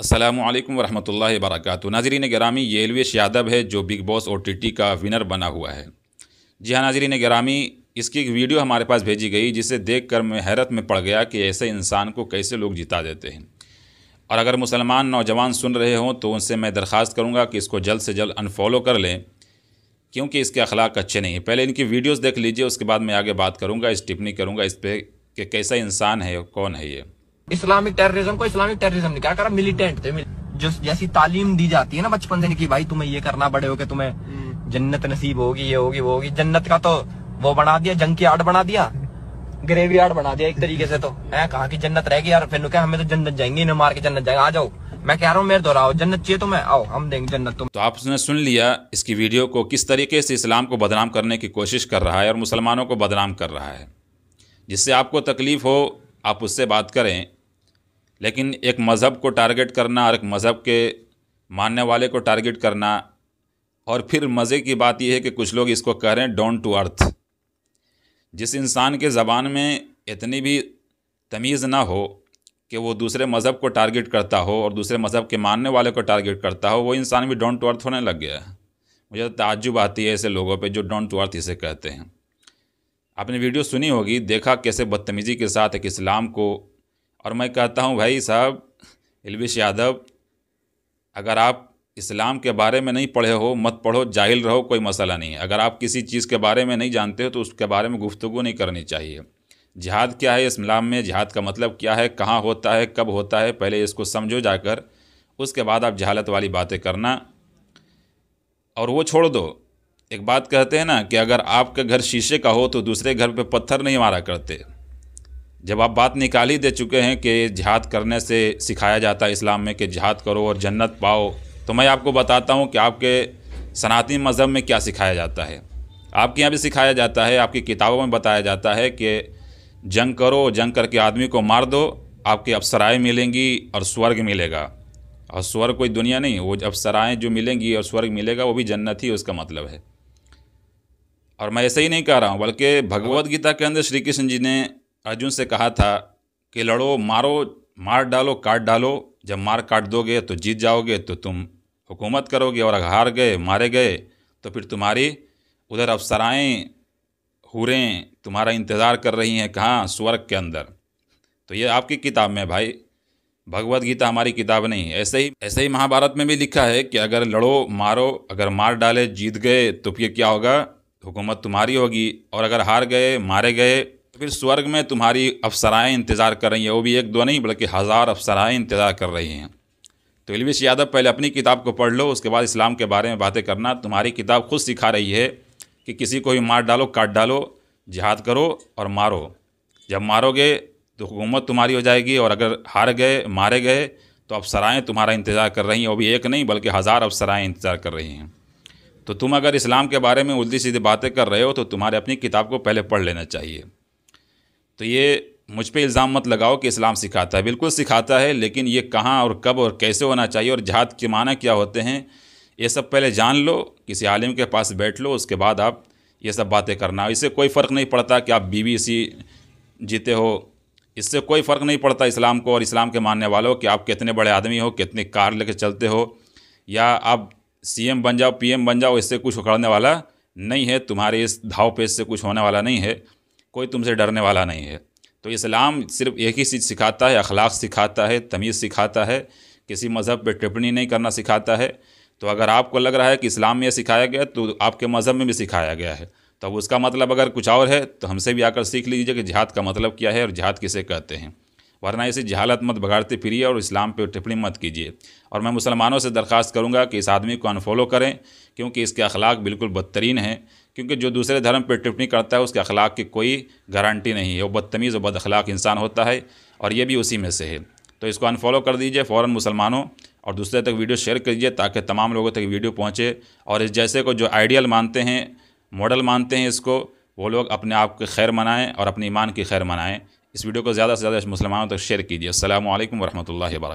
अस्सलामुअलैकुम वरहमतुल्लाहि वबरकातुहू। नाज़रीन गिरामी, ये एल्विश यादव है जो बिग बॉस OTT का विनर बना हुआ है। जी हाँ नाज़रीन गिरामी, इसकी एक वीडियो हमारे पास भेजी गई जिसे देखकर मैं हैरत में पड़ गया कि ऐसे इंसान को कैसे लोग जिता देते हैं। और अगर मुसलमान नौजवान सुन रहे हों तो उनसे मैं दरख्वास्त करूँगा कि इसको जल्द से जल्द अनफॉलो कर लें, क्योंकि इसके अखलाक अच्छे नहीं हैं। पहले इनकी वीडियोज़ देख लीजिए, उसके बाद मैं आगे बात करूँगा, इस टिप्पणी करूँगा इस पर कि कैसा इंसान है, कौन है ये। इस्लामिक टेररिज्म को इस्लामिक टेररिज्म ने क्या करा, मिलिटेंट थे। जो जैसी तालीम दी जाती है ना बचपन से कि भाई तुम्हें ये करना, बड़े होके तुम्हें जन्नत नसीब होगी, ये होगी वो होगी। जन्नत का तो वो बना दिया, जंग की आड़ बना दिया, ग्रेवी आड़ बना दिया एक तरीके से। तो है कहा कि जन्नत रहेगी यार, फिर क्या हमें तो जन्नत जाएंगे, इन्हें मार के जन्नत जाएंगे। आ जाओ, मैं कह रहा हूँ मेरे दोहराओ, जन्नत चाहिए तुम्हें, आओ हम देंगे जन्नत तुम। तो आपने सुन लिया इसकी वीडियो को, किस तरीके से इस्लाम को बदनाम करने की कोशिश कर रहा है और मुसलमानों को बदनाम कर रहा है। जिससे आपको तकलीफ़ हो आप उससे बात करें, लेकिन एक मज़हब को टारगेट करना और एक मज़हब के मानने वाले को टारगेट करना, और फिर मज़े की बात यह है कि कुछ लोग इसको कह रहे हैं डाउन टू अर्थ। जिस इंसान के ज़बान में इतनी भी तमीज़ ना हो कि वो दूसरे मज़हब को टारगेट करता हो और दूसरे मज़हब के मानने वाले को टारगेट करता हो, वो इंसान भी डाउन टू अर्थ होने लग गया है। मुझे ताज्जुब आती है ऐसे लोगों पे जो डाउन टू अर्थ इसे कहते हैं। आपने वीडियो सुनी होगी, देखा कैसे बदतमीज़ी के साथ एक इस्लाम को। और मैं कहता हूँ भाई साहब एल्विश यादव, अगर आप इस्लाम के बारे में नहीं पढ़े हो मत पढ़ो, जाहिल रहो, कोई मसला नहीं है। अगर आप किसी चीज़ के बारे में नहीं जानते हो तो उसके बारे में गुफ्तगू नहीं करनी चाहिए। जिहाद क्या है इस्लाम में, जिहाद का मतलब क्या है, कहाँ होता है, कब होता है, पहले इसको समझो जाकर, उसके बाद आप जहालत वाली बातें करना। और वो छोड़ दो, एक बात कहते हैं ना कि अगर आपका घर शीशे का हो तो दूसरे घर पे पत्थर नहीं मारा करते। जब आप बात निकाल ही दे चुके हैं कि जिहाद करने से सिखाया जाता है इस्लाम में कि जिहाद करो और जन्नत पाओ, तो मैं आपको बताता हूँ कि आपके सनातनी मज़हब में क्या सिखाया जाता है। आपके यहाँ भी सिखाया जाता है, आपकी किताबों में बताया जाता है कि जंग करो, जंग करके आदमी को मार दो, आपकी अप्सराएँ मिलेंगी और स्वर्ग मिलेगा। और स्वर्ग कोई दुनिया नहीं, वो अप्सराएँ जो मिलेंगी और स्वर्ग मिलेगा वो भी जन्नत ही उसका मतलब है। और मैं ऐसे ही नहीं कह रहा हूँ, बल्कि भगवद गीता के अंदर श्री कृष्ण जी ने अर्जुन से कहा था कि लड़ो, मारो, मार डालो, काट डालो। जब मार काट दोगे तो जीत जाओगे, तो तुम हुकूमत करोगे, और अगर हार गए, मारे गए, तो फिर तुम्हारी उधर अप्सराएँ, हूरें तुम्हारा इंतज़ार कर रही हैं, कहाँ, स्वर्ग के अंदर। तो ये आपकी किताब में भाई, भगवद गीता हमारी किताब नहीं है। ऐसे ही महाभारत में भी लिखा है कि अगर लड़ो, मारो, अगर मार डाले, जीत गए, तो फिर क्या होगा, हुकूमत तुम्हारी होगी, और अगर हार गए, मारे गए, तो फिर स्वर्ग में तुम्हारी अप्सराएँ इंतज़ार कर रही हैं। वो भी एक दो नहीं बल्कि हज़ार अप्सराएँ इंतज़ार कर रही हैं। तो एल्विश यादव, पहले अपनी किताब को पढ़ लो, उसके बाद इस्लाम के बारे में बातें करना। तुम्हारी किताब खुद सिखा रही है कि किसी को भी मार डालो, काट डालो, जिहाद करो और मारो। जब मारोगे तो हुकूमत तुम्हारी हो जाएगी, और अगर हार गए, मारे गए, तो अप्सराएँ तुम्हारा इंतज़ार कर रही हैं। वो भी एक नहीं बल्कि हज़ार अप्सराएँ इंतज़ार कर रही हैं। तो तुम अगर इस्लाम के बारे में उल्टी सीधी बातें कर रहे हो तो तुम्हारे अपनी किताब को पहले पढ़ लेना चाहिए। तो ये मुझ पे इल्ज़ाम मत लगाओ कि इस्लाम सिखाता है, बिल्कुल सिखाता है, लेकिन ये कहाँ और कब और कैसे होना चाहिए और जिहाद के माना क्या होते हैं, ये सब पहले जान लो, किसी आलिम के पास बैठ लो, उसके बाद आप ये सब बातें करना। इससे कोई फ़र्क नहीं पड़ता कि आप BBC जीते हो, इससे कोई फ़र्क नहीं पड़ता इस्लाम को और इस्लाम के मानने वालों कि आप कितने बड़े आदमी हो, कितनी कार लेके चलते हो, या आप CM बन जाओ, PM बन जाओ, इससे कुछ उखड़ने वाला नहीं है। तुम्हारे इस धाव पे इससे कुछ होने वाला नहीं है, कोई तुमसे डरने वाला नहीं है। तो इस्लाम सिर्फ एक ही चीज़ सिखाता है, अखलाक सिखाता है, तमीज़ सिखाता है, किसी मज़हब पे टिप्पणी नहीं करना सिखाता है। तो अगर आपको लग रहा है कि इस्लाम में सिखाया गया तो आपके मज़हब में भी सिखाया गया है, तो अब उसका मतलब अगर कुछ और है तो हमसे भी आकर सीख लीजिए कि जिहाद का मतलब क्या है और जिहाद किसे कहते हैं। वरना इसी जहालत मत बगाड़ते फिरिए और इस्लाम पे टिप्पणी मत कीजिए। और मैं मुसलमानों से दरख्वास्त करूँगा कि इस आदमी को अनफॉलो करें, क्योंकि इसके अखलाक बिल्कुल बदतरीन हैं। क्योंकि जो दूसरे धर्म पर टिप्पणी करता है उसके अखलाक की कोई गारंटी नहीं है, वो बदतमीज़ और बद अखलाक इंसान होता है, और ये भी उसी में से है। तो इसको अनफॉलो कर दीजिए फ़ौरन मुसलमानों, और दूसरे तक वीडियो शेयर कीजिए ताकि तमाम लोगों तक वीडियो पहुँचे। और इस जैसे को जो आइडियल मानते हैं, मॉडल मानते हैं इसको, वो लोग अपने आप की खैर मनाएँ और अपने ईमान की खैर मनाएँ। इस वीडियो को ज़्यादा से ज़्यादा मुसलमानों तक शेयर कीजिए। अस्सलामु अलैकुम वरहमतुल्लाहि वबरकातुहू।